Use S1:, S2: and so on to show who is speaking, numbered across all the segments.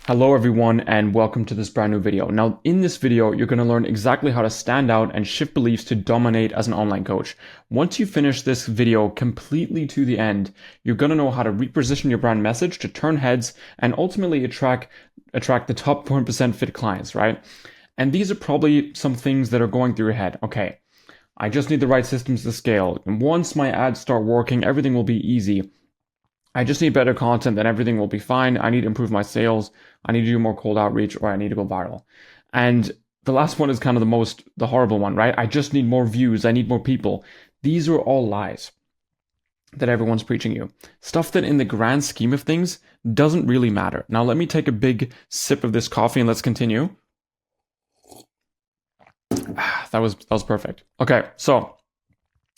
S1: Hello everyone and welcome to this brand new video. Now in this video, you're going to learn exactly how to stand out and shift beliefs to dominate as an online coach. Once you finish this video completely to the end, you're going to know how to reposition your brand message to turn heads and ultimately attract the top 1% fit clients, right? And these are probably some things that are going through your head. Okay, I just need the right systems to scale. And once my ads start working, everything will be easy. I just need better content, then everything will be fine. I need to improve my sales. I need to do more cold outreach, or I need to go viral. And the last one is kind of the horrible one, right? I just need more views. I need more people. These are all lies that everyone's preaching you. Stuff that in the grand scheme of things doesn't really matter. Now, let me take a big sip of this coffee and let's continue. That was perfect. Okay, so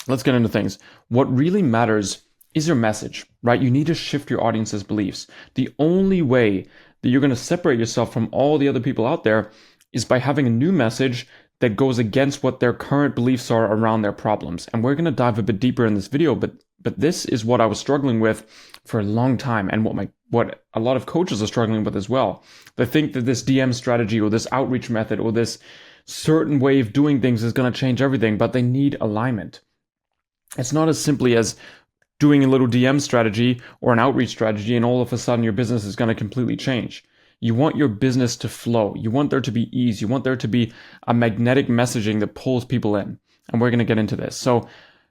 S1: let's get into things. What really matters is your message, right? You need to shift your audience's beliefs. The only way that you're going to separate yourself from all the other people out there is by having a new message that goes against what their current beliefs are around their problems. And we're going to dive a bit deeper in this video, but this is what I was struggling with for a long time and what a lot of coaches are struggling with as well. They think that this DM strategy or this outreach method or this certain way of doing things is going to change everything, but they need alignment. It's not as simply as doing a little DM strategy or an outreach strategy and all of a sudden your business is going to completely change. You want your business to flow. You want there to be ease. You want there to be a magnetic messaging that pulls people in. And we're going to get into this. So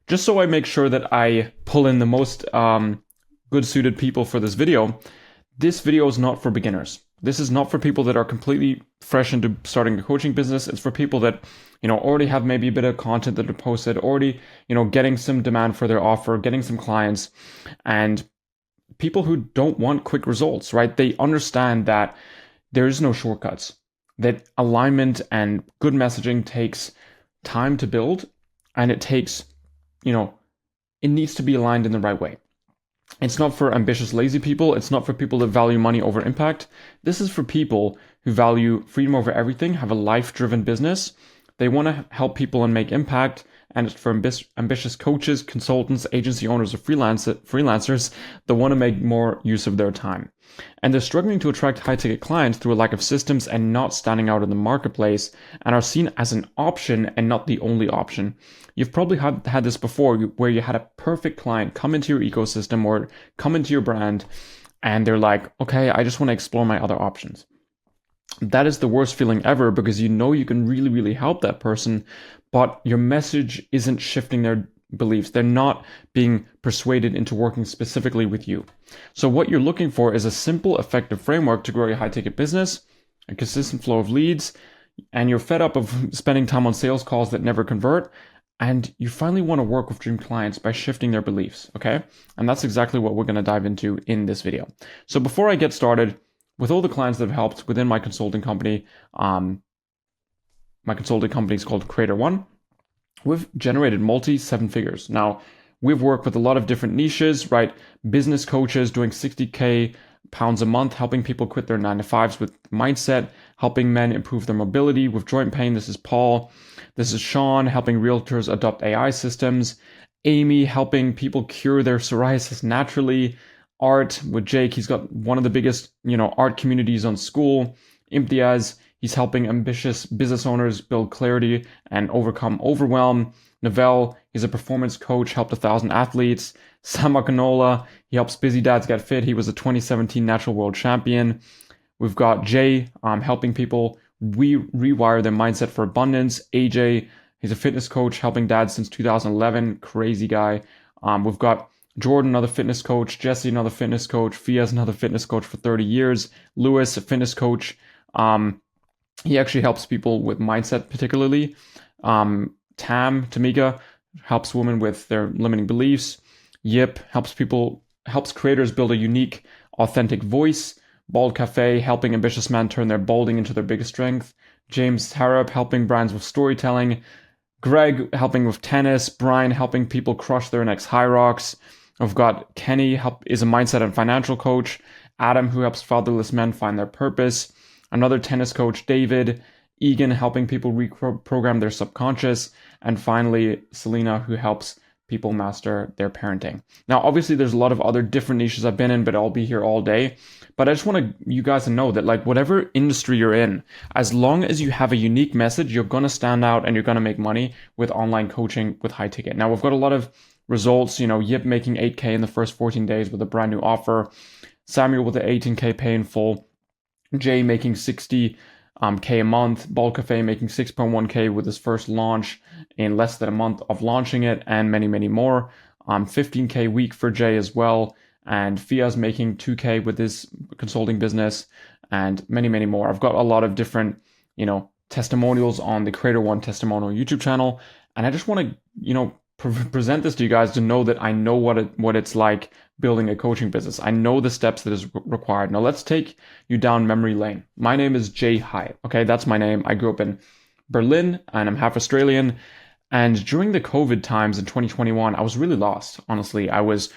S1: just so I make sure that I pull in the most good suited people for this video is not for beginners. This is not for people that are completely fresh into starting a coaching business. It's for people that, already have maybe a bit of content that are posted, already, getting some demand for their offer, getting some clients, and people who don't want quick results, right? They understand that there is no shortcuts, that alignment and good messaging takes time to build, and it takes, it needs to be aligned in the right way. It's not for ambitious, lazy people. It's not for people that value money over impact. This is for people who value freedom over everything, have a life-driven business. They want to help people and make impact. And it's for ambitious coaches, consultants, agency owners, or freelancers that want to make more use of their time. And they're struggling to attract high-ticket clients through a lack of systems and not standing out in the marketplace and are seen as an option and not the only option. You've probably had this before where you had a perfect client come into your ecosystem or come into your brand and they're like, okay, I just want to explore my other options. That is the worst feeling ever because you can really, really help that person, but your message isn't shifting their beliefs. They're not being persuaded into working specifically with you. So what you're looking for is a simple, effective framework to grow your high-ticket business, a consistent flow of leads, and you're fed up of spending time on sales calls that never convert, and you finally want to work with dream clients by shifting their beliefs, okay? And that's exactly what we're going to dive into in this video. So before I get started, with all the clients that have helped within my consulting company, my consulting company is called Creator One. We've generated multi-seven figures. Now, we've worked with a lot of different niches, right? Business coaches doing 60K pounds a month, helping people quit their 9-to-5s with mindset, helping men improve their mobility with joint pain. This is Paul. This is Sean, helping realtors adopt AI systems. Amy, helping people cure their psoriasis naturally. Art with Jake, he's got one of the biggest, art communities on School. Imtiaz, he's helping ambitious business owners build clarity and overcome overwhelm. Novell, he's a performance coach, helped 1,000 athletes. Sam Akinola, he helps busy dads get fit. He was a 2017 natural world champion. We've got Jay, helping people rewire their mindset for abundance. AJ, he's a fitness coach, helping dads since 2011. Crazy guy. We've got Jordan, another fitness coach. Jesse, another fitness coach. Fiaz, another fitness coach for 30 years. Lewis, a fitness coach. He actually helps people with mindset particularly. Tamika, helps women with their limiting beliefs. Yip, helps creators build a unique, authentic voice. Bald Cafe, helping ambitious men turn their balding into their biggest strength. James Harrop, helping brands with storytelling. Greg, helping with tennis. Brian, helping people crush their next high rocks. I've got Kenny, is a mindset and financial coach. Adam, who helps fatherless men find their purpose. Another tennis coach, David. Egan, helping people reprogram their subconscious. And finally, Selena, who helps people master their parenting. Now, obviously, there's a lot of other different niches I've been in, but I'll be here all day. But I just want you guys to know that, like, whatever industry you're in, as long as you have a unique message, you're going to stand out and you're going to make money with online coaching with high ticket. Now, we've got a lot of results, Yip making 8K in the first 14 days with a brand new offer, Samuel with the 18K pay in full, Jay making 60K a month, Ball Cafe making 6.1K with his first launch in less than a month of launching it, and many, many more. 15K week for Jay as well, and Fia's making 2K with his consulting business, and many, many more. I've got a lot of different, testimonials on the Creator One Testimonial YouTube channel, and I just want to, present this to you guys to know that I know what it's like building a coaching business. I know the steps that is required. Now let's take you down memory lane. My name is Jay Hyatt. Okay, that's my name. I grew up in Berlin and I'm half Australian. And during the COVID times in 2021, I was really lost. Honestly, I was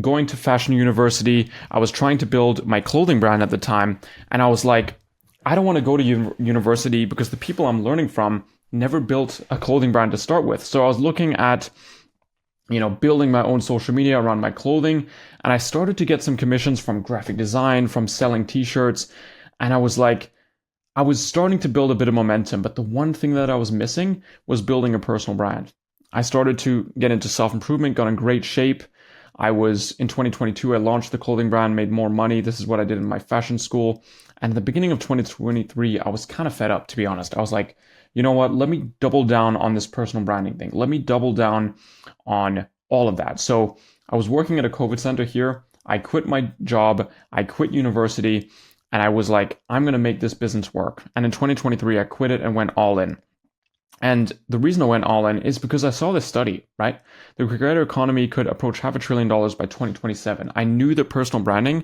S1: going to fashion university. I was trying to build my clothing brand at the time. And I was like, I don't want to go to university because the people I'm learning from never built a clothing brand to start with. So I was looking at, building my own social media around my clothing. And I started to get some commissions from graphic design, from selling t-shirts. And I was starting to build a bit of momentum. But the one thing that I was missing was building a personal brand. I started to get into self-improvement, got in great shape. In 2022, I launched the clothing brand, made more money. This is what I did in my fashion school. And at the beginning of 2023, I was kind of fed up, to be honest. I was like, you know what? Let me double down on this personal branding thing. Let me double down on all of that. So I was working at a COVID center here. I quit my job. I quit university. And I was like, I'm going to make this business work. And in 2023, I quit it and went all in. And the reason I went all in is because I saw this study, right? The creator economy could approach $500 billion by 2027. I knew that personal branding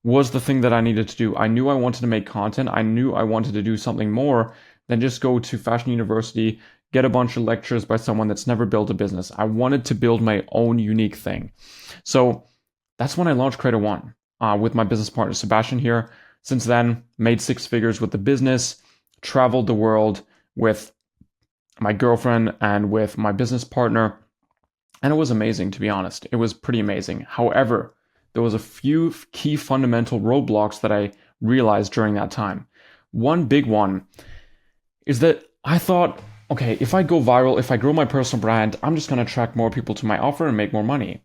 S1: was the thing that I needed to do. I knew I wanted to make content. I knew I wanted to do something more than just go to fashion university, get a bunch of lectures by someone that's never built a business. I wanted to build my own unique thing. So that's when I launched Creator One with my business partner, Sebastian here. Since then, made 6 figures with the business, traveled the world with my girlfriend and with my business partner. And it was amazing, to be honest. It was pretty amazing. However, there was a few key fundamental roadblocks that I realized during that time. One big one is that I thought, okay, if I go viral, if I grow my personal brand, I'm just going to attract more people to my offer and make more money.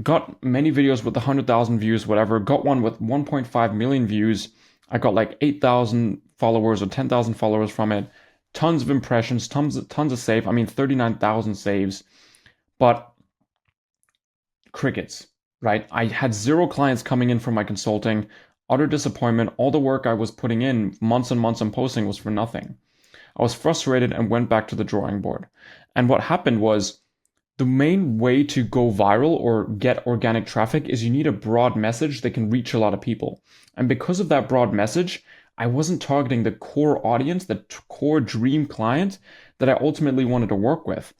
S1: Got many videos with 100,000 views, whatever. Got one with 1.5 million views. I got like 8,000 followers or 10,000 followers from it. Tons of impressions, tons of saves. 39,000 saves. But crickets, right? I had 0 clients coming in from my consulting. Utter disappointment. All the work I was putting in, months and months on posting, was for nothing. I was frustrated and went back to the drawing board. And what happened was, the main way to go viral or get organic traffic is you need a broad message that can reach a lot of people. And because of that broad message, I wasn't targeting the core audience, the core dream client that I ultimately wanted to work with.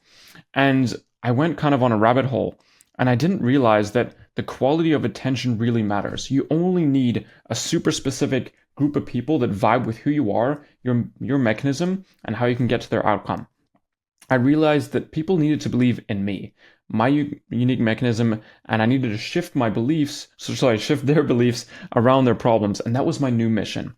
S1: And I went kind of on a rabbit hole, and I didn't realize that the quality of attention really matters. You only need a super specific group of people that vibe with who you are, your mechanism, and how you can get to their outcome. I realized that people needed to believe in me, my unique mechanism, and I needed to shift my beliefs, shift their beliefs around their problems. And that was my new mission.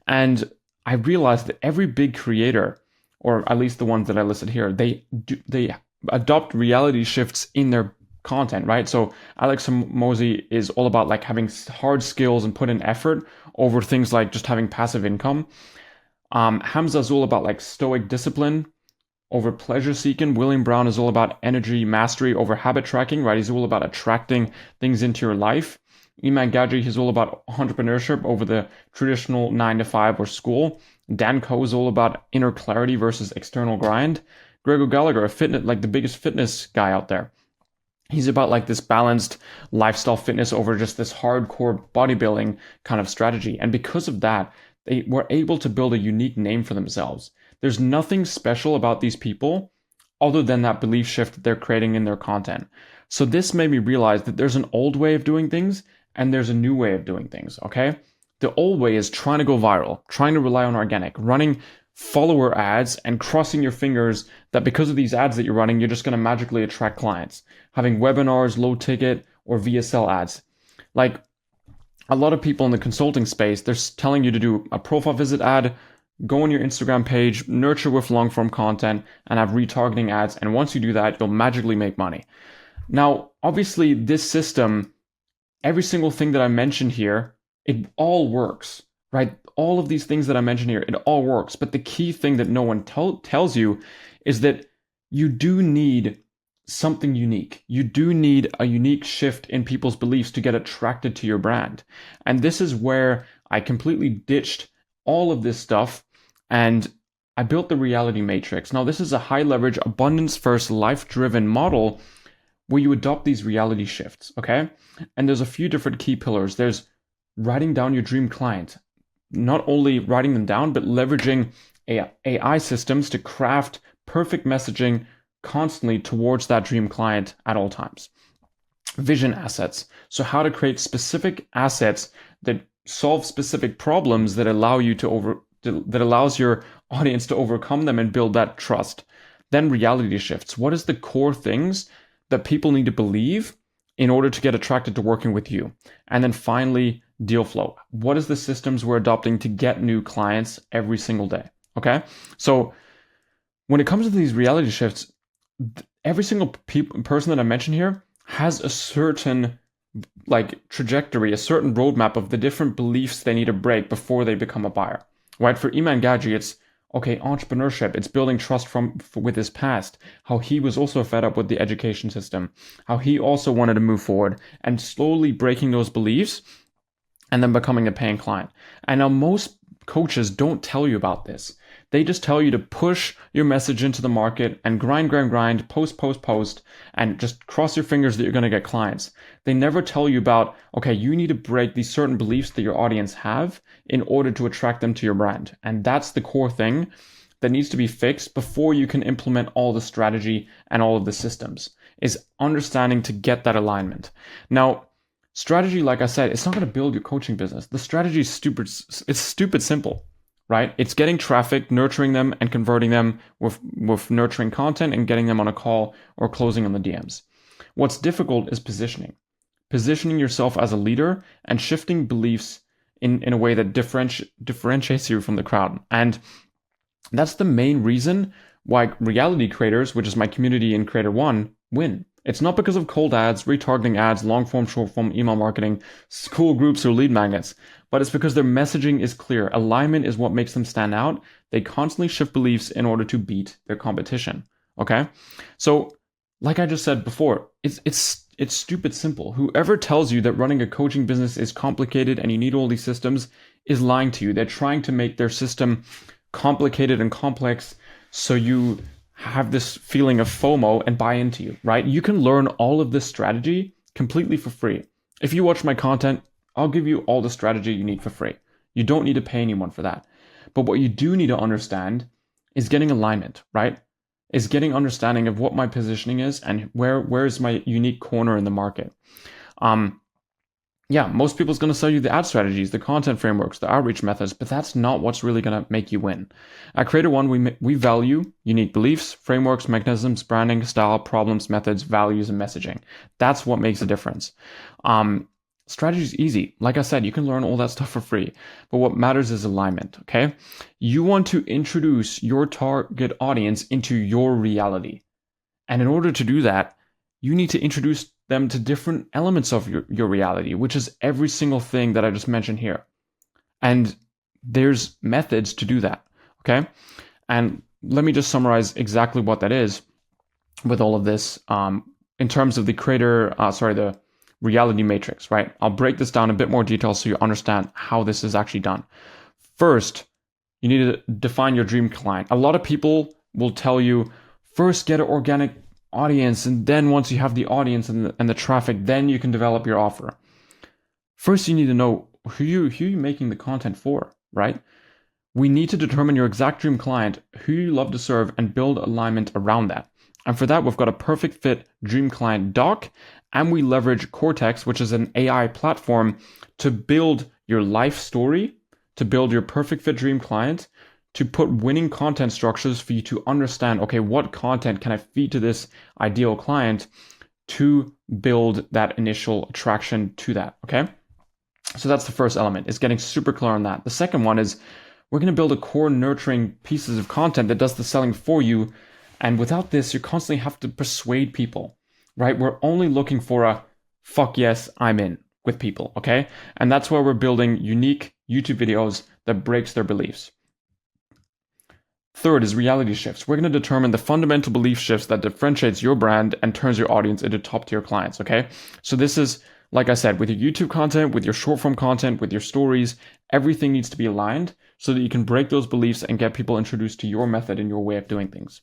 S1: And I realized that every big creator, or at least the ones that I listed here, they adopt reality shifts in their content, right? So Alex Hormozi is all about like having hard skills and put in effort over things like just having passive income. Hamza is all about like stoic discipline over pleasure seeking. William Brown is all about energy mastery over habit tracking, right? He's all about attracting things into your life. Iman Gadji, he's all about entrepreneurship over the traditional 9-to-5 or school. Dan Koe is all about inner clarity versus external grind. Gregor Gallagher, like the biggest fitness guy out there. He's about like this balanced lifestyle fitness over just this hardcore bodybuilding kind of strategy. And because of that, they were able to build a unique name for themselves. There's nothing special about these people other than that belief shift that they're creating in their content. So this made me realize that there's an old way of doing things and there's a new way of doing things, okay? The old way is trying to go viral, trying to rely on organic, running follower ads and crossing your fingers that because of these ads that you're running, you're just going to magically attract clients. Having webinars, low ticket, or VSL ads. Like a lot of people in the consulting space, they're telling you to do a profile visit ad, go on your Instagram page, nurture with long form content, and have retargeting ads. And once you do that, you'll magically make money. Now, obviously, this system, every single thing that I mentioned here, it all works, right? All of these things that I mentioned here, it all works. But the key thing that no one tells you is that you do need something unique. You do need a unique shift in people's beliefs to get attracted to your brand. And this is where I completely ditched all of this stuff and I built the reality matrix. Now, this is a high leverage, abundance first, life driven model where you adopt these reality shifts, okay? And there's a few different key pillars. There's writing down your dream client, not only writing them down, but leveraging AI systems to craft perfect messaging constantly towards that dream client at all times. Vision assets. So how to create specific assets that solve specific problems that allow you that allows your audience to overcome them and build that trust. Then reality shifts. What is the core things that people need to believe in order to get attracted to working with you? And then finally, deal flow. What is the systems we're adopting to get new clients every single day? Okay. So when it comes to these reality shifts, every single person that I mentioned here has a certain trajectory, a certain roadmap of the different beliefs they need to break before they become a buyer. Right? For Iman Gadzhi, it's okay, entrepreneurship, it's building trust with his past, how he was also fed up with the education system, how he also wanted to move forward and slowly breaking those beliefs and then becoming a paying client. And now most coaches don't tell you about this. They just tell you to push your message into the market and grind, post, and just cross your fingers that you're going to get clients. They never tell you about, okay, you need to break these certain beliefs that your audience have in order to attract them to your brand. And that's the core thing that needs to be fixed before you can implement all the strategy and all of the systems, is understanding to get that alignment. Now, strategy, like I said, it's not going to build your coaching business. The strategy is stupid simple. Right? It's getting traffic, nurturing them and converting them with nurturing content and getting them on a call or closing on the DMs. What's difficult is positioning yourself as a leader and shifting beliefs in a way that differentiates you from the crowd. And that's the main reason why reality creators, which is my community in Creator One, win. It's not because of cold ads, retargeting ads, long form, short form, email marketing, school groups, or lead magnets, but it's because their messaging is clear. Alignment is what makes them stand out. They constantly shift beliefs in order to beat their competition. Okay? So, like I just said before, it's stupid simple. Whoever tells you that running a coaching business is complicated and you need all these systems is lying to you. They're trying to make their system complicated and complex so you have this feeling of FOMO and buy into you, right? You can learn all of this strategy completely for free. If you watch my content, I'll give you all the strategy you need for free. You don't need to pay anyone for that. But what you do need to understand is getting alignment, right? Is getting understanding of what my positioning is and where is my unique corner in the market. Most people's going to sell you the ad strategies, the content frameworks, the outreach methods, but that's not what's really going to make you win. At Creator One, we value unique beliefs, frameworks, mechanisms, branding, style, problems, methods, values, and messaging. That's what makes a difference. Strategy is easy. Like I said, you can learn all that stuff for free, but what matters is alignment, okay? You want to introduce your target audience into your reality. And in order to do that, you need to introduce them to different elements of your reality, which is every single thing that I just mentioned here. And there's methods to do that, okay? And let me just summarize exactly what that is with all of this in terms of the reality matrix, right? I'll break this down in a bit more detail so you understand how this is actually done. First, you need to define your dream client. A lot of people will tell you, first get an organic audience, and then once you have the audience and the traffic, then you can develop your offer. First, you need to know who you're making the content for, right? We need to determine your exact dream client, who you love to serve, and build alignment around that. And for that, we've got a perfect fit dream client doc, and we leverage Cortex, which is an AI platform, to build your life story, to build your perfect fit dream client, to put winning content structures for you to understand, okay, what content can I feed to this ideal client to build that initial attraction to that, okay? So that's the first element, is getting super clear on that. The second one is we're going to build a core nurturing pieces of content that does the selling for you. And without this, you constantly have to persuade people, right? We're only looking for a fuck yes, I'm in with people, okay? And that's why we're building unique YouTube videos that breaks their beliefs. Third is reality shifts. We're going to determine the fundamental belief shifts that differentiates your brand and turns your audience into top tier clients, okay? So this is, like I said, with your YouTube content, with your short form content, with your stories, everything needs to be aligned so that you can break those beliefs and get people introduced to your method and your way of doing things.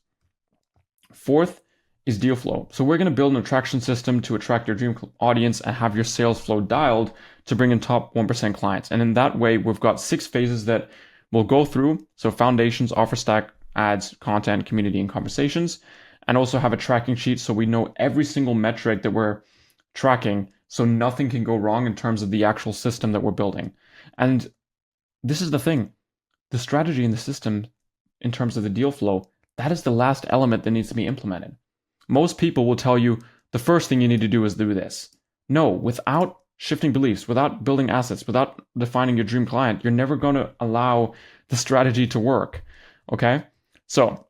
S1: Fourth is deal flow. So we're going to build an attraction system to attract your dream audience and have your sales flow dialed to bring in top 1% clients. And in that way, we've got 6 phases that we'll go through. So foundations, offer stack, ads, content, community, and conversations, and also have a tracking sheet so we know every single metric that we're tracking so nothing can go wrong in terms of the actual system that we're building. And this is the thing, the strategy in the system in terms of the deal flow, that is the last element that needs to be implemented. Most people will tell you the first thing you need to do is do this. No, without shifting beliefs, without building assets, without defining your dream client, you're never going to allow the strategy to work. Okay? So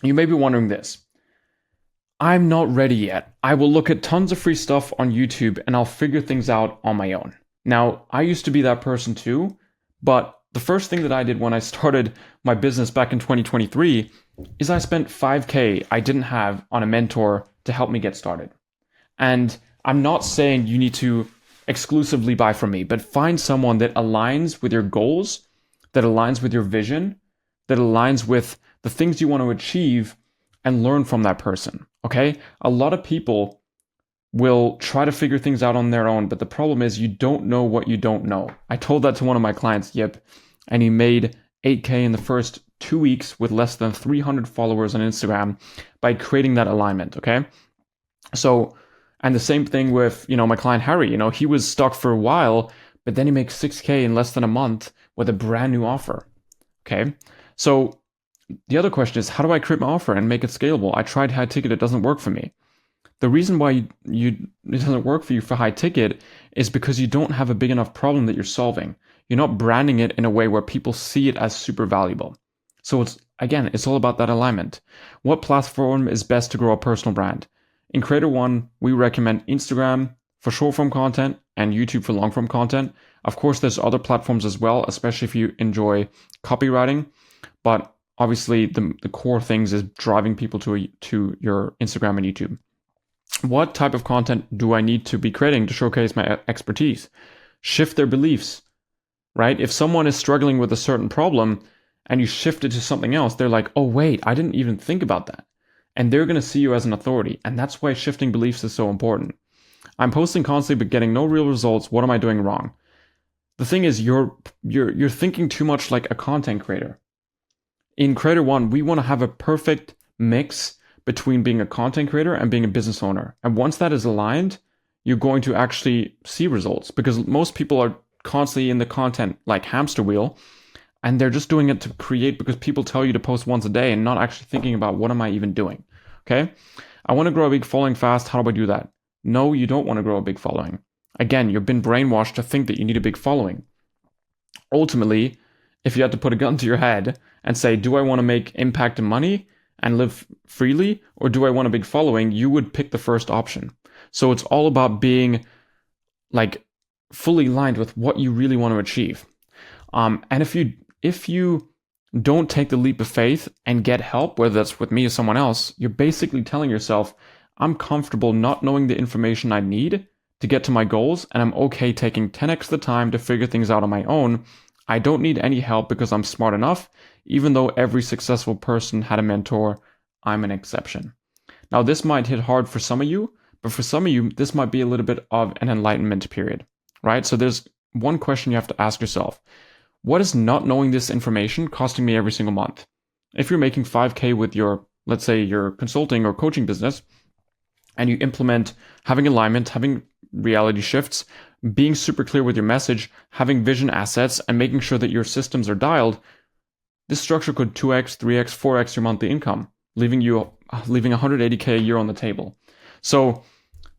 S1: you may be wondering this. I'm not ready yet. I will look at tons of free stuff on YouTube and I'll figure things out on my own. Now, I used to be that person too, but the first thing that I did when I started my business back in 2023 is I spent $5,000 I didn't have on a mentor to help me get started. And I'm not saying you need to exclusively buy from me, but find someone that aligns with your goals, that aligns with your vision, that aligns with the things you want to achieve, and learn from that person, okay? A lot of people will try to figure things out on their own, but the problem is you don't know what you don't know. I told that to one of my clients, Yip, and he made $8,000 in the first 2 weeks with less than 300 followers on Instagram by creating that alignment, okay? So, and the same thing with, my client Harry, he was stuck for a while, but then he makes $6,000 in less than a month with a brand new offer, okay? So the other question is, how do I create my offer and make it scalable? I tried high ticket, it doesn't work for me. The reason why it doesn't work for you for high ticket is because you don't have a big enough problem that you're solving. You're not branding it in a way where people see it as super valuable. So it's all about that alignment. What platform is best to grow a personal brand? In Creator One, we recommend Instagram for short form content and YouTube for long form content. Of course, there's other platforms as well, especially if you enjoy copywriting. But obviously, the core things is driving people to your Instagram and YouTube. What type of content do I need to be creating to showcase my expertise? Shift their beliefs, right? If someone is struggling with a certain problem and you shift it to something else, they're like, oh, wait, I didn't even think about that. And they're going to see you as an authority. And that's why shifting beliefs is so important. I'm posting constantly, but getting no real results. What am I doing wrong? The thing is, you're thinking too much like a content creator. In Creator One, we want to have a perfect mix between being a content creator and being a business owner. And once that is aligned, you're going to actually see results, because most people are constantly in the content like hamster wheel, and they're just doing it to create because people tell you to post once a day and not actually thinking about what am I even doing. Okay? I want to grow a big following fast. How do I do that? No, you don't want to grow a big following. Again, you've been brainwashed to think that you need a big following. Ultimately, if you had to put a gun to your head and say, do I want to make impact and money and live freely, or do I want a big following, you would pick the first option. So it's all about being like fully aligned with what you really want to achieve. And if you don't take the leap of faith and get help, whether that's with me or someone else, you're basically telling yourself, I'm comfortable not knowing the information I need to get to my goals, and I'm okay taking 10x the time to figure things out on my own. I don't need any help because I'm smart enough. Even though every successful person had a mentor, I'm an exception. Now, this might hit hard for some of you, but for some of you, this might be a little bit of an enlightenment period, right? So there's one question you have to ask yourself. What is not knowing this information costing me every single month? If you're making $5,000 with your, let's say, your consulting or coaching business, and you implement having alignment, having reality shifts, being super clear with your message, having vision assets, and making sure that your systems are dialed, this structure could 2x, 3x, 4x your monthly income, leaving 180K a year on the table. So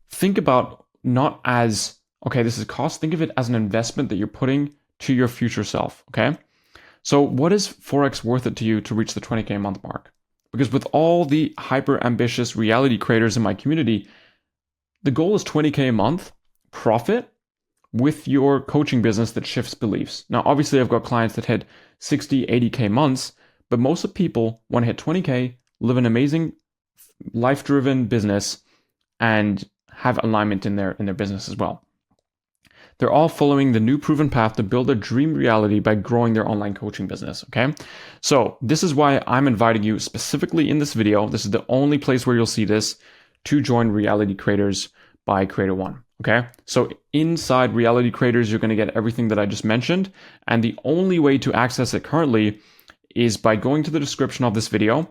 S1: think about not as, okay, this is cost. Think of it as an investment that you're putting to your future self, okay? So what is Forex worth it to you to reach the 20K a month mark? Because with all the hyper ambitious reality creators in my community, the goal is 20K a month profit with your coaching business that shifts beliefs. Now, obviously, I've got clients that hit 60, 80K months, but most of people want to hit 20K, live an amazing life-driven business, and have alignment in their business as well. They're all following the new proven path to build a dream reality by growing their online coaching business, okay? So this is why I'm inviting you specifically in this video. This is the only place where you'll see this, to join Reality Creators by Creator One, okay? So inside Reality Creators, you're gonna get everything that I just mentioned. And the only way to access it currently is by going to the description of this video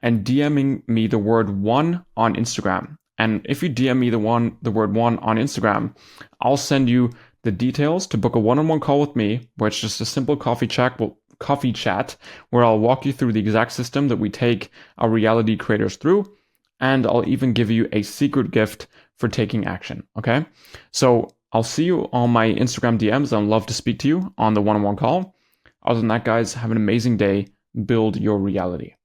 S1: and DMing me the word one on Instagram. And if you DM me the word one on Instagram, I'll send you the details to book a one-on-one call with me, where it's just a simple coffee chat where I'll walk you through the exact system that we take our reality creators through. And I'll even give you a secret gift for taking action, okay? So I'll see you on my Instagram DMs. I'd love to speak to you on the one-on-one call. Other than that, guys, have an amazing day. Build your reality.